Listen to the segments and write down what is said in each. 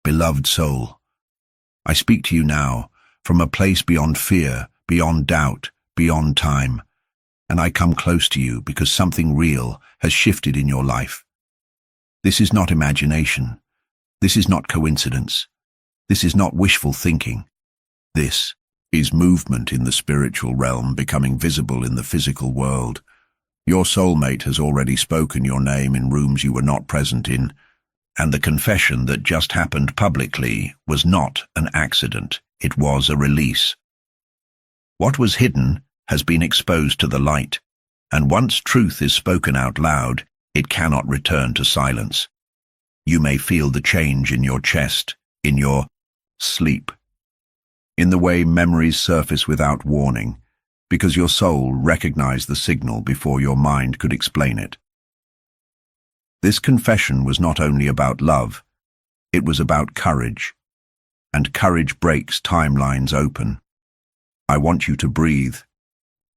beloved soul. I speak to you now from a place beyond fear, beyond doubt, beyond time, and I come close to you because something real has shifted in your life. This is not imagination. This is not coincidence. This is not wishful thinking. This is movement in the spiritual realm becoming visible in the physical world. Your soulmate has already spoken your name in rooms you were not present in, and the confession that just happened publicly was not an accident. It was a release. What was hidden has been exposed to the light, and once truth is spoken out loud, it cannot return to silence. You may feel the change in your chest, in your sleep, in the way memories surface without warning, because your soul recognized the signal before your mind could explain it. This confession was not only about love, it was about courage, and courage breaks timelines open. I want you to breathe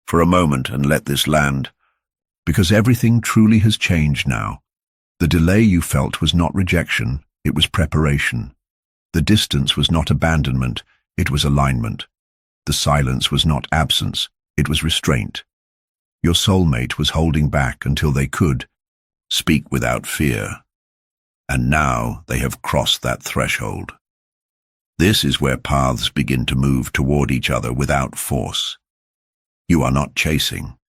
for a moment and let this land, because everything truly has changed now. The delay you felt was not rejection, it was preparation. The distance was not abandonment, it was alignment. The silence was not absence, it was restraint. Your soulmate was holding back until they could speak without fear. And now they have crossed that threshold. This is where paths begin to move toward each other without force. You are not chasing,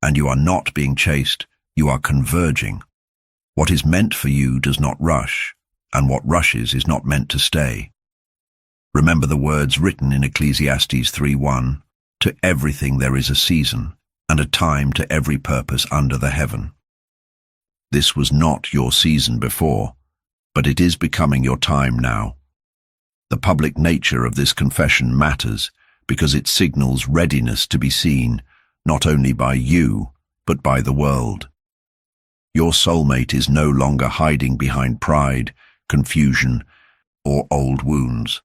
and you are not being chased, you are converging. What is meant for you does not rush, and what rushes is not meant to stay. Remember the words written in Ecclesiastes 3:1, "To everything there is a season, and a time to every purpose under the heaven." This was not your season before, but it is becoming your time now. The public nature of this confession matters because it signals readiness to be seen, not only by you, but by the world. Your soulmate is no longer hiding behind pride, confusion, or old wounds.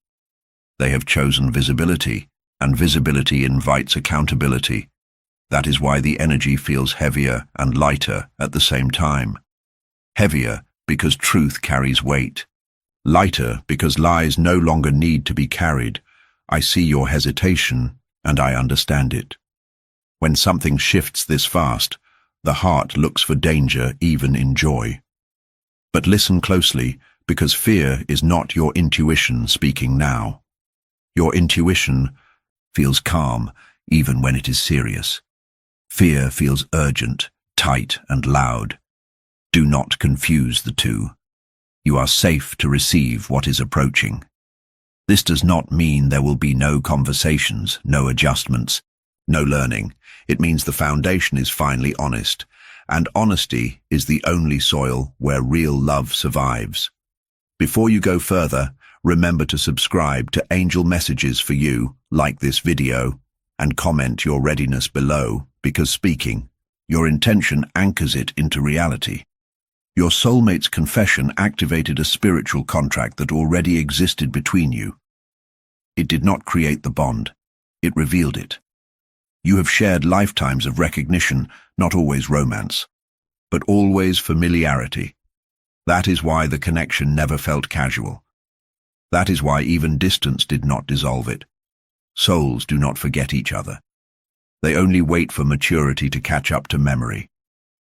They have chosen visibility, and visibility invites accountability. That is why the energy feels heavier and lighter at the same time. Heavier because truth carries weight. Lighter because lies no longer need to be carried. I see your hesitation, and I understand it. When something shifts this fast, the heart looks for danger even in joy. But listen closely, because fear is not your intuition speaking now. Your intuition feels calm even when it is serious. Fear feels urgent, tight, and loud. Do not confuse the two. You are safe to receive what is approaching. This does not mean there will be no conversations, no adjustments, no learning. It means the foundation is finally honest, and honesty is the only soil where real love survives. Before you go further, remember to subscribe to Angel Messages for You, like this video, and comment your readiness below, because speaking, your intention anchors it into reality. Your soulmate's confession activated a spiritual contract that already existed between you. It did not create the bond, it revealed it. You have shared lifetimes of recognition, not always romance, but always familiarity. That is why the connection never felt casual. That is why even distance did not dissolve it. Souls do not forget each other. They only wait for maturity to catch up to memory.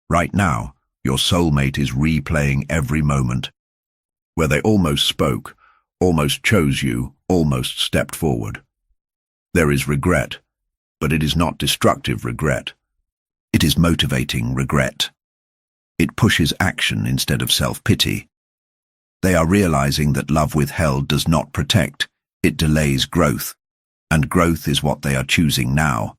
Right now, your soulmate is replaying every moment, where they almost spoke, almost chose you, almost stepped forward. There is regret, but it is not destructive regret. It is motivating regret. It pushes action instead of self-pity. They are realizing that love withheld does not protect, it delays growth, and growth is what they are choosing now.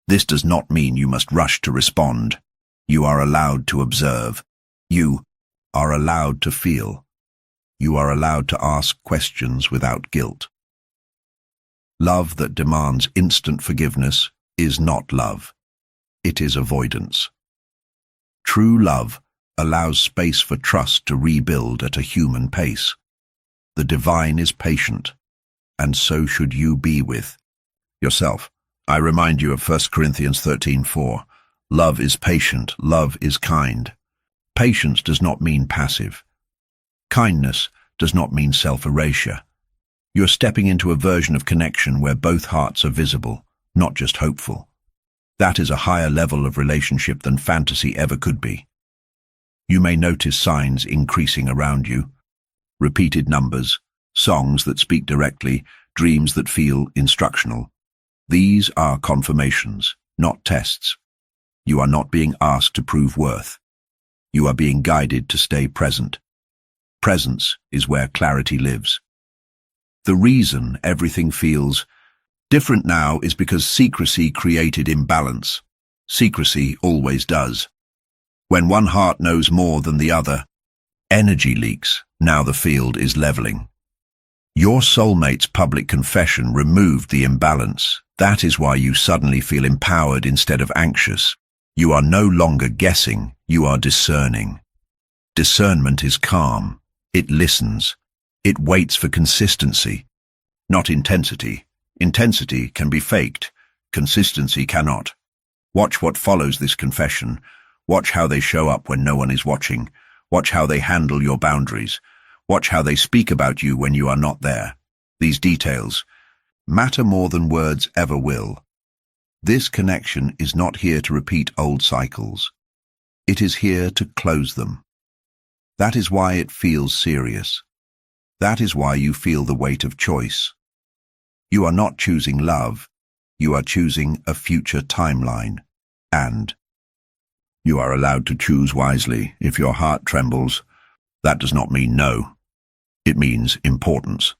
This does not mean you must rush to respond. You are allowed to observe. You are allowed to feel. You are allowed to ask questions without guilt. Love that demands instant forgiveness is not love. It is avoidance. True love allows space for trust to rebuild at a human pace. The divine is patient, and so should you be with yourself. I remind you of 1 Corinthians 13:4. Love is patient, love is kind. Patience does not mean passive. Kindness does not mean self-erasure. You're stepping into a version of connection where both hearts are visible, not just hopeful. That is a higher level of relationship than fantasy ever could be. You may notice signs increasing around you. Repeated numbers, songs that speak directly, dreams that feel instructional. These are confirmations, not tests. You are not being asked to prove worth. You are being guided to stay present. Presence is where clarity lives. The reason everything feels different now is because secrecy created imbalance. Secrecy always does. When one heart knows more than the other, energy leaks. Now the field is leveling. Your soulmate's public confession removed the imbalance. That is why you suddenly feel empowered instead of anxious. You are no longer guessing, you are discerning. Discernment is calm. It listens. It waits for consistency, not intensity. Intensity can be faked. Consistency cannot. Watch what follows this confession. Watch how they show up when no one is watching. Watch how they handle your boundaries. Watch how they speak about you when you are not there. These details matter more than words ever will. This connection is not here to repeat old cycles. It is here to close them. That is why it feels serious. That is why you feel the weight of choice. You are not choosing love. You are choosing a future timeline. And you are allowed to choose wisely. If your heart trembles, that does not mean no. It means importance.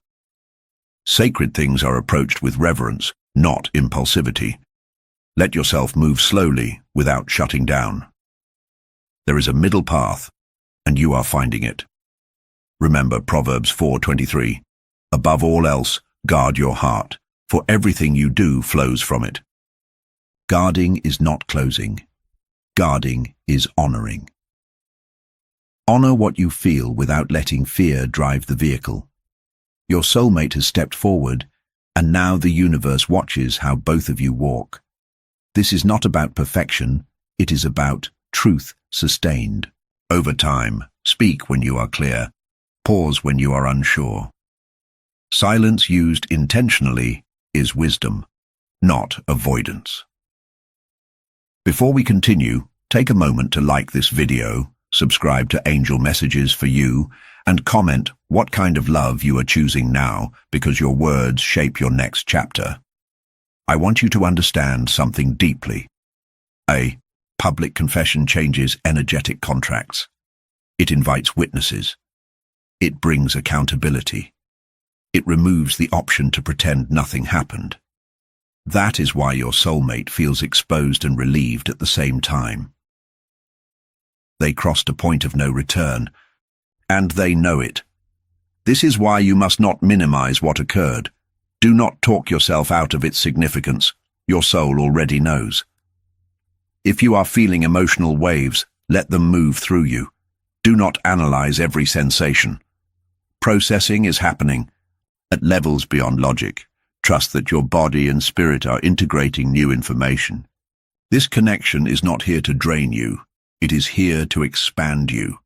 Sacred things are approached with reverence, not impulsivity. Let yourself move slowly without shutting down. There is a middle path, and you are finding it. Remember Proverbs 4:23. Above all else, guard your heart, for everything you do flows from it. Guarding is not closing. Guarding is honoring. Honor what you feel without letting fear drive the vehicle. Your soulmate has stepped forward, and now the universe watches how both of you walk. This is not about perfection, it is about truth sustained. Over time, speak when you are clear. Pause when you are unsure. Silence used intentionally is wisdom, not avoidance. Before we continue, take a moment to like this video, subscribe to Angel Messages for You, and comment what kind of love you are choosing now, because your words shape your next chapter. I want you to understand something deeply. A public confession changes energetic contracts. It invites witnesses. It brings accountability. It removes the option to pretend nothing happened. That is why your soulmate feels exposed and relieved at the same time. They crossed a point of no return, and they know it. This is why you must not minimize what occurred. Do not talk yourself out of its significance. Your soul already knows. If you are feeling emotional waves, let them move through you. Do not analyze every sensation. Processing is happening at levels beyond logic. Trust that your body and spirit are integrating new information. This connection is not here to drain you. It is here to expand you.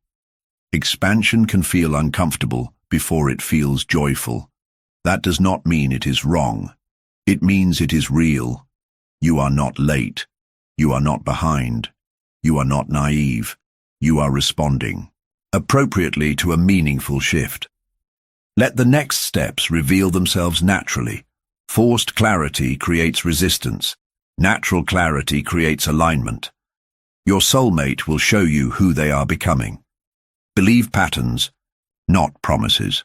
Expansion can feel uncomfortable before it feels joyful. That does not mean it is wrong. It means it is real. You are not late. You are not behind. You are not naive. You are responding appropriately to a meaningful shift. Let the next steps reveal themselves naturally. Forced clarity creates resistance. Natural clarity creates alignment. Your soulmate will show you who they are becoming. Believe patterns, not promises.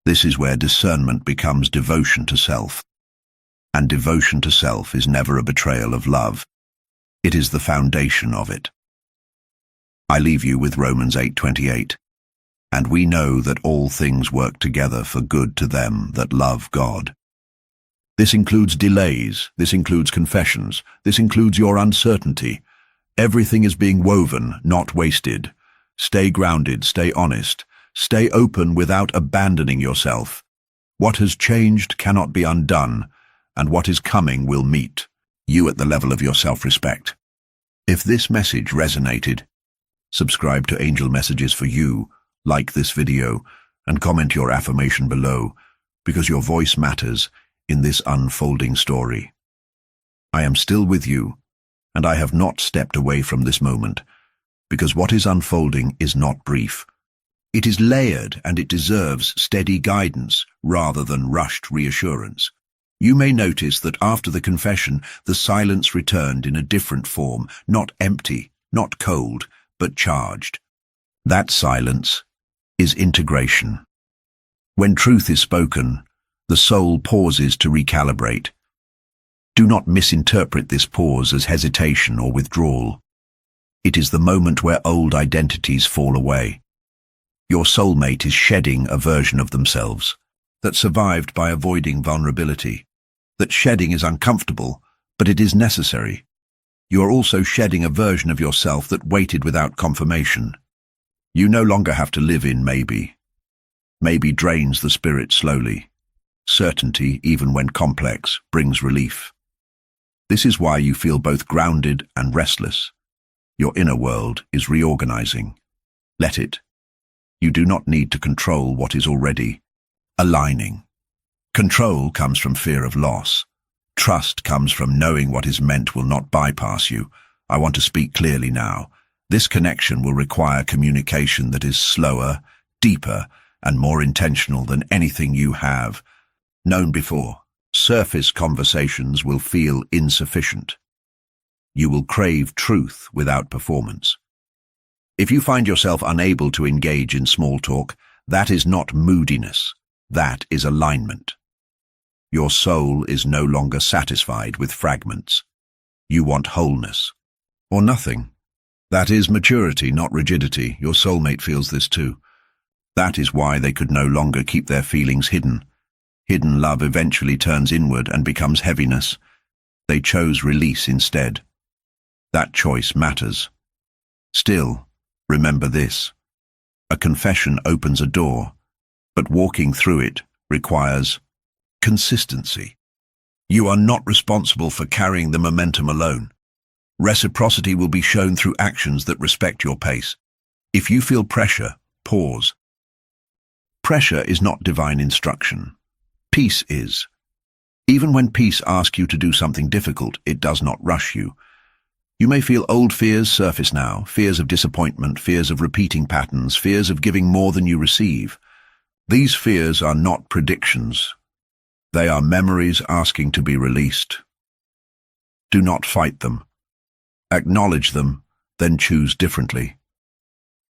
This is where discernment becomes devotion to self. And devotion to self is never a betrayal of love. It is the foundation of it. I leave you with Romans 8:28. And we know that all things work together for good to them that love God. This includes delays, this includes confessions, this includes your uncertainty. Everything is being woven, not wasted. Stay grounded, stay honest, stay open without abandoning yourself. What has changed cannot be undone, and what is coming will meet you at the level of your self-respect. If this message resonated, subscribe to Angel Messages for You, like this video, and comment your affirmation below, because your voice matters in this unfolding story. I am still with you, and I have not stepped away from this moment, because what is unfolding is not brief. It is layered, and it deserves steady guidance rather than rushed reassurance. You may notice that after the confession, the silence returned in a different form, not empty, not cold, but charged. That silence is integration. When truth is spoken, the soul pauses to recalibrate. Do not misinterpret this pause as hesitation or withdrawal. It is the moment where old identities fall away. Your soulmate is shedding a version of themselves that survived by avoiding vulnerability. That shedding is uncomfortable, but it is necessary. You are also shedding a version of yourself that waited without confirmation. You no longer have to live in maybe. Maybe drains the spirit slowly. Certainty, even when complex, brings relief. This is why you feel both grounded and restless. Your inner world is reorganizing. Let it. You do not need to control what is already aligning. Control comes from fear of loss. Trust comes from knowing what is meant will not bypass you. I want to speak clearly now. This connection will require communication that is slower, deeper, and more intentional than anything you have known before. Surface conversations will feel insufficient. You will crave truth without performance. If you find yourself unable to engage in small talk, that is not moodiness. That is alignment. Your soul is no longer satisfied with fragments. You want wholeness, or nothing. That is maturity, not rigidity. Your soulmate feels this too. That is why they could no longer keep their feelings hidden. Hidden love eventually turns inward and becomes heaviness. They chose release instead. That choice matters. Still, remember this. A confession opens a door, but walking through it requires consistency. You are not responsible for carrying the momentum alone. Reciprocity will be shown through actions that respect your pace. If you feel pressure, pause. Pressure is not divine instruction. Peace is. Even when peace asks you to do something difficult, it does not rush you. You may feel old fears surface now, fears of disappointment, fears of repeating patterns, fears of giving more than you receive. These fears are not predictions. They are memories asking to be released. Do not fight them. Acknowledge them, then choose differently.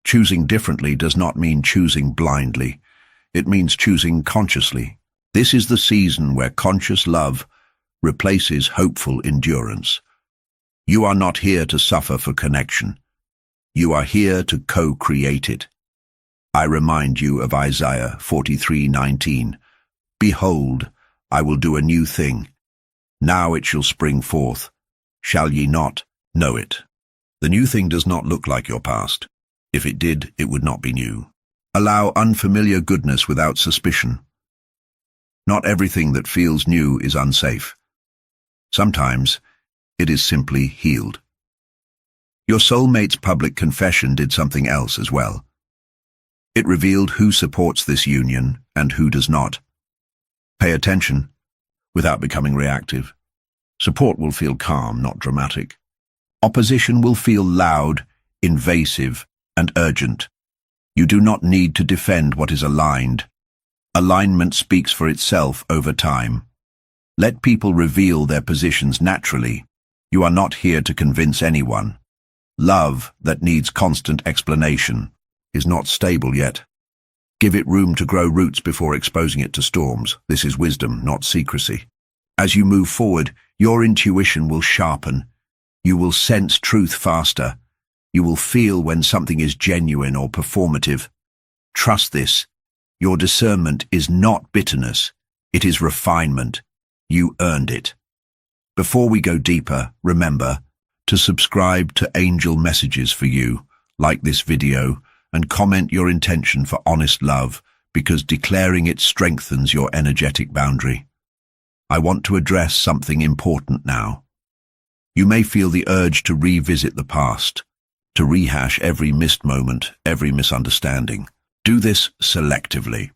Choosing differently does not mean choosing blindly. It means choosing consciously. This is the season where conscious love replaces hopeful endurance. You are not here to suffer for connection. You are here to co-create it. I remind you of Isaiah 43:19. Behold, I will do a new thing. Now it shall spring forth. Shall ye not know it? The new thing does not look like your past. If it did, it would not be new. Allow unfamiliar goodness without suspicion. Not everything that feels new is unsafe. Sometimes it is simply healed. Your soulmate's public confession did something else as well. It revealed who supports this union and who does not. Pay attention without becoming reactive. Support will feel calm, not dramatic. Opposition will feel loud, invasive, and urgent. You do not need to defend what is aligned. Alignment speaks for itself over time. Let people reveal their positions naturally. You are not here to convince anyone. Love that needs constant explanation is not stable yet. Give it room to grow roots before exposing it to storms. This is wisdom, not secrecy. As you move forward, your intuition will sharpen. You will sense truth faster. You will feel when something is genuine or performative. Trust this. Your discernment is not bitterness. It is refinement. You earned it. Before we go deeper, remember to subscribe to Angel Messages for you, like this video, and comment your intention for honest love, because declaring it strengthens your energetic boundary. I want to address something important now. You may feel the urge to revisit the past, to rehash every missed moment, every misunderstanding. Do this selectively.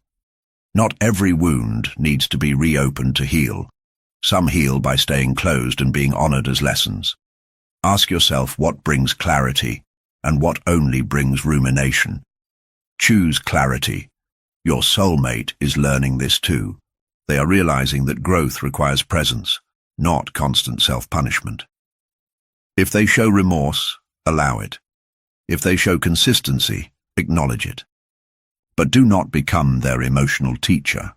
Not every wound needs to be reopened to heal. Some heal by staying closed and being honored as lessons. Ask yourself what brings clarity and what only brings rumination. Choose clarity. Your soulmate is learning this too. They are realizing that growth requires presence, not constant self-punishment. If they show remorse, allow it. If they show consistency, acknowledge it. But do not become their emotional teacher.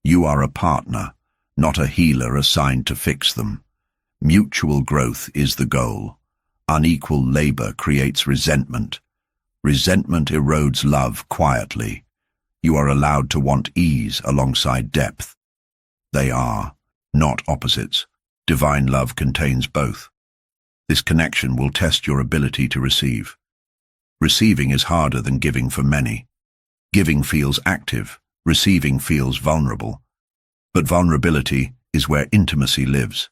You are a partner, not a healer assigned to fix them. Mutual growth is the goal. Unequal labor creates resentment. Resentment erodes love quietly. You are allowed to want ease alongside depth. They are, not opposites. Divine love contains both. This connection will test your ability to receive. Receiving is harder than giving for many. Giving feels active, receiving feels vulnerable. But vulnerability is where intimacy lives.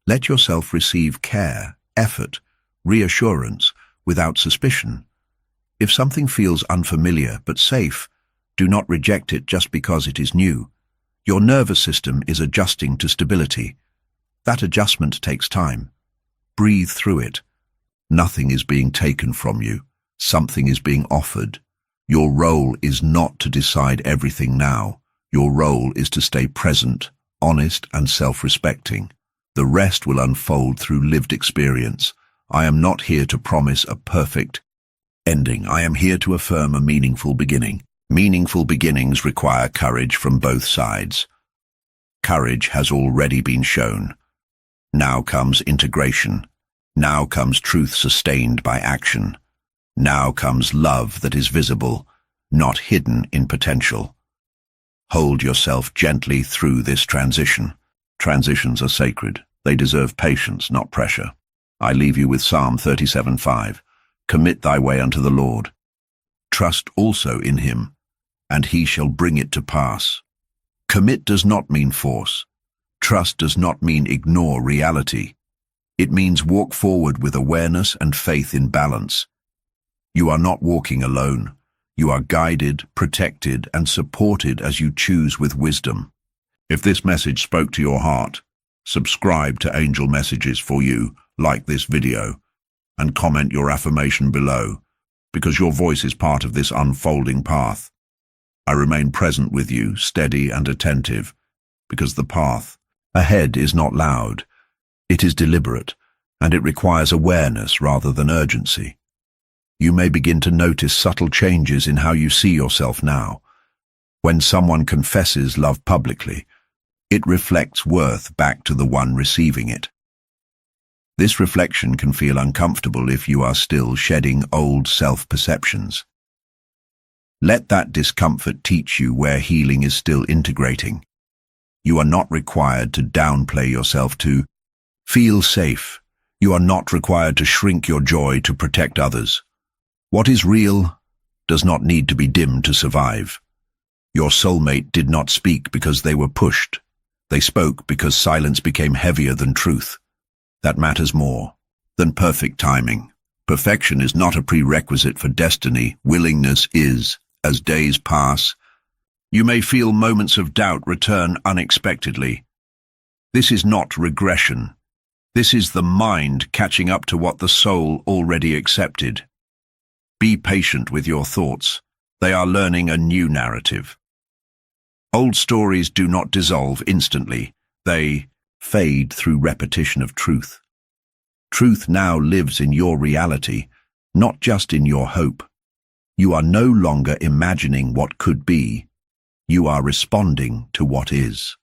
Let yourself receive care, effort, reassurance without suspicion. If something feels unfamiliar but safe, do not reject it just because it is new. Your nervous system is adjusting to stability. That adjustment takes time. Breathe through it. Nothing is being taken from you. Something is being offered. Your role is not to decide everything now. Your role is to stay present, honest, and self-respecting. The rest will unfold through lived experience. I am not here to promise a perfect ending. I am here to affirm a meaningful beginning. Meaningful beginnings require courage from both sides. Courage has already been shown. Now comes integration. Now comes truth sustained by action. Now comes love that is visible, not hidden in potential. Hold yourself gently through this transition. Transitions are sacred. They deserve patience, not pressure. I leave you with Psalm 37:5. Commit thy way unto the Lord. Trust also in him, and he shall bring it to pass. Commit does not mean force. Trust does not mean ignore reality. It means walk forward with awareness and faith in balance. You are not walking alone. You are guided, protected, and supported as you choose with wisdom. If this message spoke to your heart, subscribe to Angel Messages for You, like this video, and comment your affirmation below, because your voice is part of this unfolding path. I remain present with you, steady and attentive, because the path ahead is not loud. It is deliberate, and it requires awareness rather than urgency. You may begin to notice subtle changes in how you see yourself now. When someone confesses love publicly, it reflects worth back to the one receiving it. This reflection can feel uncomfortable if you are still shedding old self-perceptions. Let that discomfort teach you where healing is still integrating. You are not required to downplay yourself to feel safe. You are not required to shrink your joy to protect others. What is real does not need to be dimmed to survive. Your soulmate did not speak because they were pushed. They spoke because silence became heavier than truth. That matters more than perfect timing. Perfection is not a prerequisite for destiny. Willingness is. As days pass, you may feel moments of doubt return unexpectedly. This is not regression. This is the mind catching up to what the soul already accepted. Be patient with your thoughts. They are learning a new narrative. Old stories do not dissolve instantly. They fade through repetition of truth. Truth now lives in your reality, not just in your hope. You are no longer imagining what could be. You are responding to what is.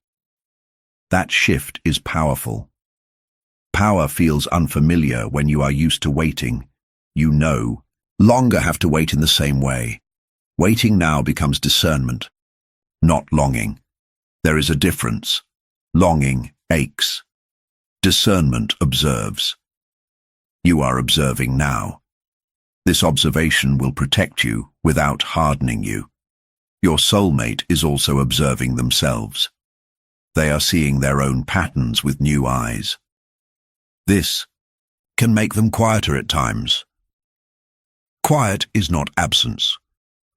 That shift is powerful. Power feels unfamiliar when you are used to waiting. You no longer have to wait in the same way. Waiting now becomes discernment, not longing. There is a difference. Longing aches. Discernment observes. You are observing now. This observation will protect you without hardening you. Your soulmate is also observing themselves. They are seeing their own patterns with new eyes. This can make them quieter at times. Quiet is not absence.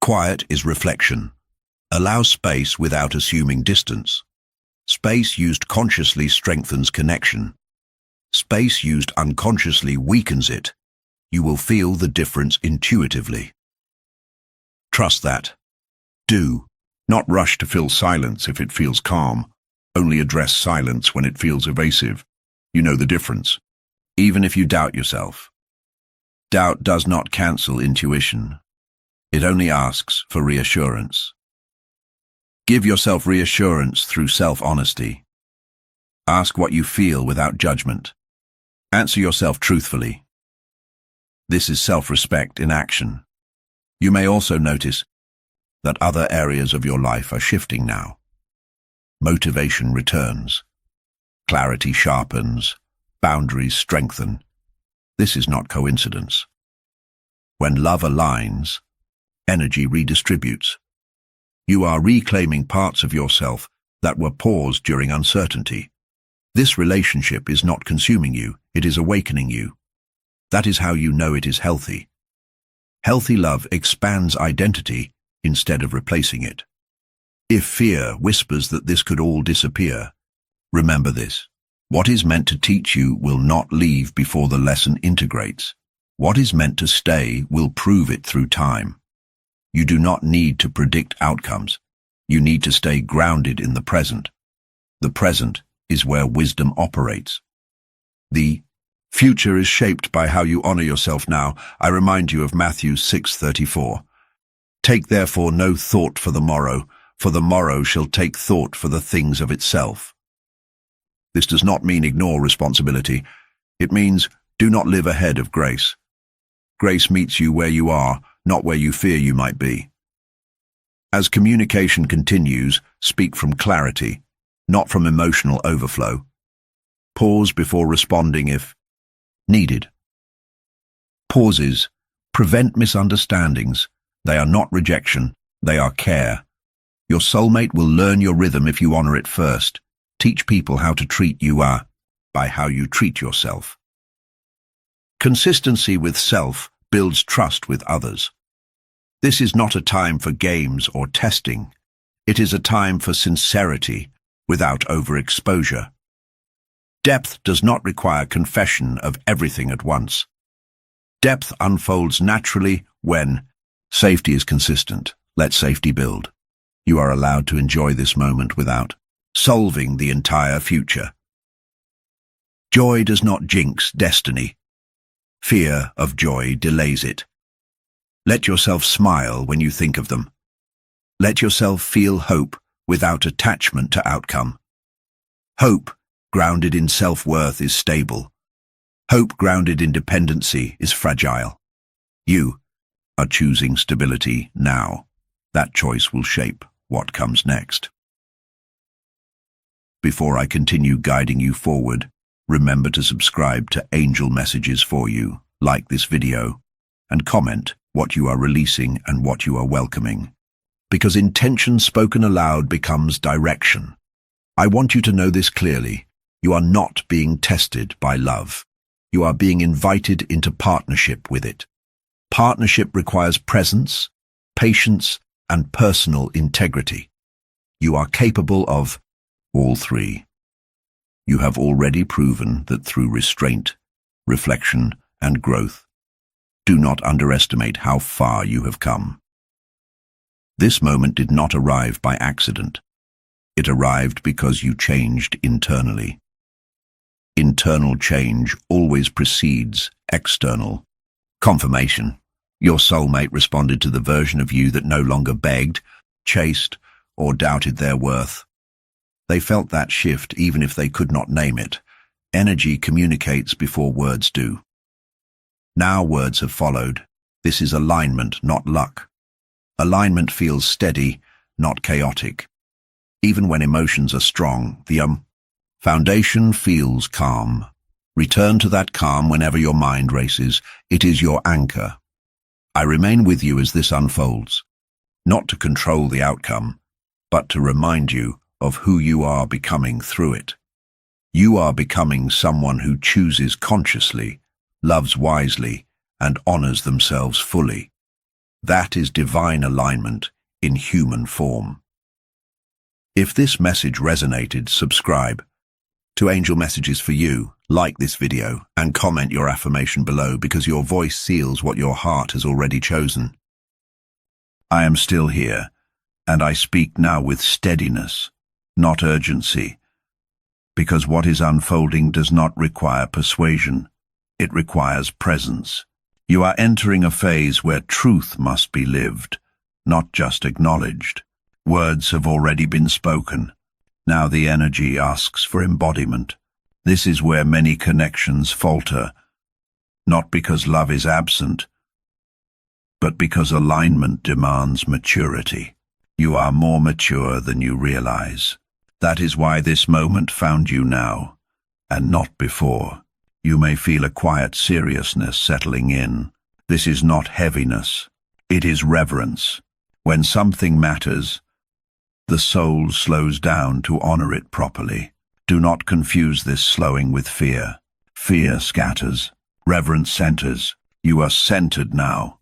Quiet is reflection. Allow space without assuming distance. Space used consciously strengthens connection. Space used unconsciously weakens it. You will feel the difference intuitively. Trust that. Do not rush to fill silence if it feels calm. Only address silence when it feels evasive. You know the difference. Even if you doubt yourself. Doubt does not cancel intuition. It only asks for reassurance. Give yourself reassurance through self-honesty. Ask what you feel without judgment. Answer yourself truthfully. This is self-respect in action. You may also notice that other areas of your life are shifting now. Motivation returns. Clarity sharpens. Boundaries strengthen. This is not coincidence. When love aligns, energy redistributes. You are reclaiming parts of yourself that were paused during uncertainty. This relationship is not consuming you, it is awakening you. That is how you know it is healthy. Healthy love expands identity instead of replacing it. If fear whispers that this could all disappear, remember this. What is meant to teach you will not leave before the lesson integrates. What is meant to stay will prove it through time. You do not need to predict outcomes. You need to stay grounded in the present. The present is where wisdom operates. The future is shaped by how you honor yourself now. I remind you of Matthew 6:34. Take therefore no thought for the morrow shall take thought for the things of itself. This does not mean ignore responsibility. It means do not live ahead of grace. Grace meets you where you are, not where you fear you might be. As communication continues, speak from clarity, not from emotional overflow. Pause before responding if needed. Pauses prevent misunderstandings. They are not rejection, they are care. Your soulmate will learn your rhythm if you honor it first. Teach people how to treat you by how you treat yourself. Consistency with self builds trust with others. This is not a time for games or testing. It is a time for sincerity without overexposure. Depth does not require confession of everything at once. Depth unfolds naturally when safety is consistent. Let safety build. You are allowed to enjoy this moment without solving the entire future. Joy does not jinx destiny. Fear of joy delays it. Let yourself smile when you think of them. Let yourself feel hope without attachment to outcome. Hope grounded in self-worth is stable. Hope grounded in dependency is fragile. You are choosing stability now. That choice will shape what comes next. Before I continue guiding you forward, remember to subscribe to Angel Messages for You, like this video, and comment what you are releasing and what you are welcoming. Because intention spoken aloud becomes direction. I want you to know this clearly. You are not being tested by love. You are being invited into partnership with it. Partnership requires presence, patience, and personal integrity. You are capable of all three. You have already proven that through restraint, reflection, and growth. Do not underestimate how far you have come. This moment did not arrive by accident. It arrived because you changed internally. Internal change always precedes external confirmation. Your soulmate responded to the version of you that no longer begged, chased, or doubted their worth. They felt that shift even if they could not name it. Energy communicates before words do. Now words have followed. This is alignment, not luck. Alignment feels steady, not chaotic. Even when emotions are strong, the foundation feels calm. Return to that calm whenever your mind races. It is your anchor. I remain with you as this unfolds, not to control the outcome, but to remind you of who you are becoming through it. You are becoming someone who chooses consciously, loves wisely, and honors themselves fully. That is divine alignment in human form. If this message resonated, subscribe to Angel Messages for You, like this video, and comment your affirmation below because your voice seals what your heart has already chosen. I am still here, and I speak now with steadiness, not urgency, because what is unfolding does not require persuasion, it requires presence. You are entering a phase where truth must be lived, not just acknowledged. Words have already been spoken. Now the energy asks for embodiment. This is where many connections falter, not because love is absent, but because alignment demands maturity. You are more mature than you realize. That is why this moment found you now, and not before. You may feel a quiet seriousness settling in. This is not heaviness. It is reverence. When something matters, the soul slows down to honor it properly. Do not confuse this slowing with fear. Fear scatters. Reverence centers. You are centered now.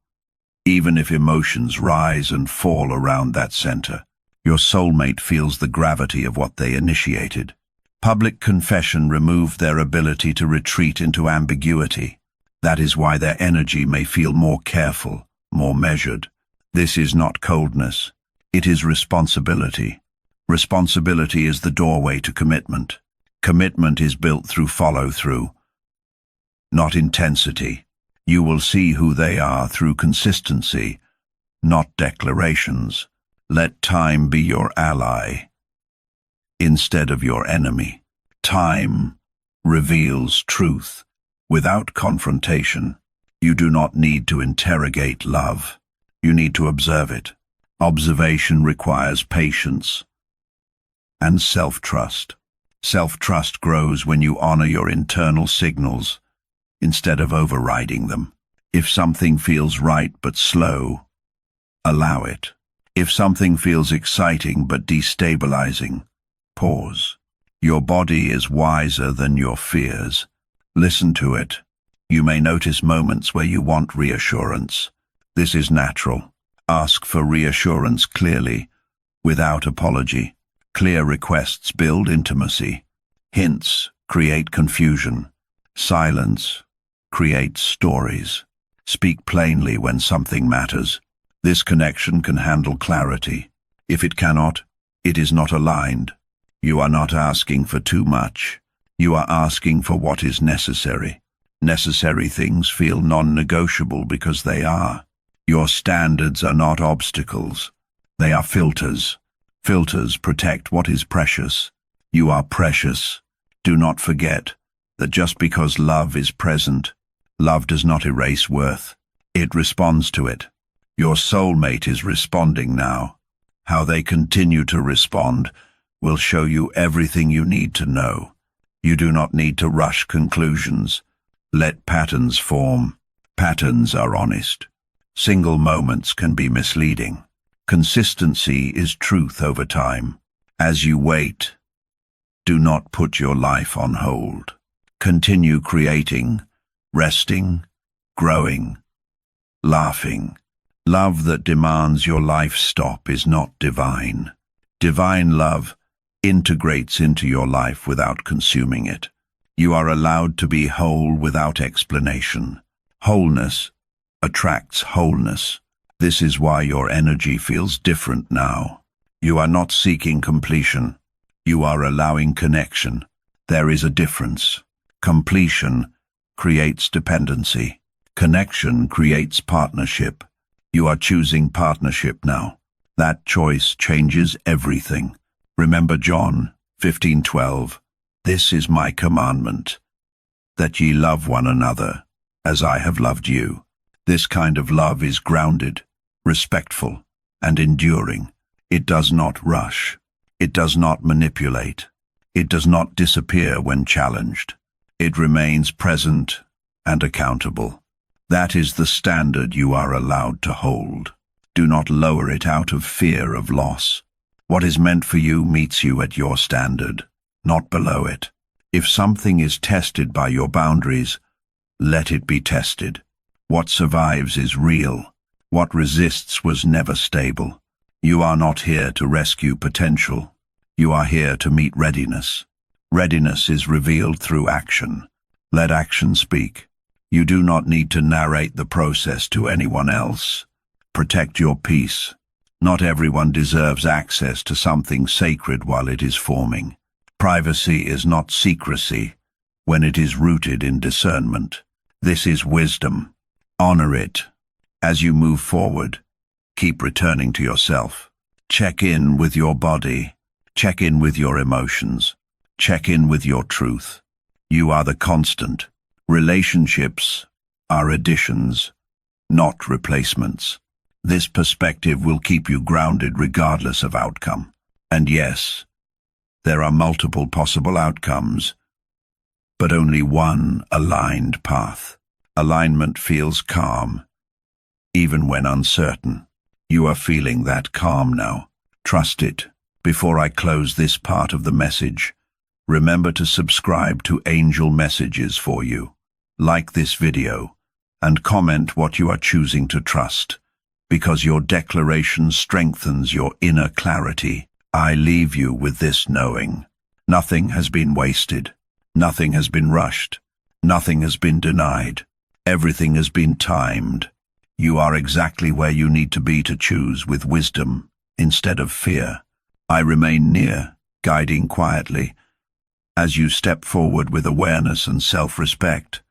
Even if emotions rise and fall around that center, your soulmate feels the gravity of what they initiated. Public confession removed their ability to retreat into ambiguity. That is why their energy may feel more careful, more measured. This is not coldness. It is responsibility. Responsibility is the doorway to commitment. Commitment is built through follow-through, not intensity. You will see who they are through consistency, not declarations. Let time be your ally instead of your enemy. Time reveals truth without confrontation. You do not need to interrogate love. You need to observe it. Observation requires patience and self-trust. Self-trust grows when you honor your internal signals instead of overriding them. If something feels right but slow, allow it. If something feels exciting but destabilizing, pause. Your body is wiser than your fears. Listen to it. You may notice moments where you want reassurance. This is natural. Ask for reassurance clearly, without apology. Clear requests build intimacy. Hints create confusion. Silence creates stories. Speak plainly when something matters. This connection can handle clarity. If it cannot, it is not aligned. You are not asking for too much. You are asking for what is necessary. Necessary things feel non-negotiable because they are. Your standards are not obstacles. They are filters. Filters protect what is precious. You are precious. Do not forget that just because love is present, love does not erase worth. It responds to it. Your soulmate is responding now. How they continue to respond will show you everything you need to know. You do not need to rush conclusions. Let patterns form. Patterns are honest. Single moments can be misleading. Consistency is truth over time. As you wait, do not put your life on hold. Continue creating, resting, growing, laughing. Love that demands your life stop is not divine. Divine love integrates into your life without consuming it. You are allowed to be whole without explanation. Wholeness attracts wholeness. This is why your energy feels different now. You are not seeking completion. You are allowing connection. There is a difference. Completion creates dependency. Connection creates partnership. You are choosing partnership now. That choice changes everything. Remember John 15:12. This is my commandment, that ye love one another as I have loved you. This kind of love is grounded, respectful, and enduring. It does not rush. It does not manipulate. It does not disappear when challenged. It remains present and accountable. That is the standard you are allowed to hold. Do not lower it out of fear of loss. What is meant for you meets you at your standard, not below it. If something is tested by your boundaries, let it be tested. What survives is real. What resists was never stable. You are not here to rescue potential. You are here to meet readiness. Readiness is revealed through action. Let action speak. You do not need to narrate the process to anyone else. Protect your peace. Not everyone deserves access to something sacred while it is forming. Privacy is not secrecy when it is rooted in discernment. This is wisdom. Honor it. As you move forward, keep returning to yourself. Check in with your body. Check in with your emotions. Check in with your truth. You are the constant. Relationships are additions, not replacements. This perspective will keep you grounded regardless of outcome. And yes, there are multiple possible outcomes, but only one aligned path. Alignment feels calm, even when uncertain. You are feeling that calm now. Trust it. Before I close this part of the message, remember to subscribe to Angel Messages for you. Like this video and comment what you are choosing to trust, because your declaration strengthens your inner clarity. I leave you with this knowing. Nothing has been wasted. Nothing has been rushed. Nothing has been denied. Everything has been timed. You are exactly where you need to be to choose with wisdom instead of fear. I remain near, guiding quietly, as you step forward with awareness and self-respect.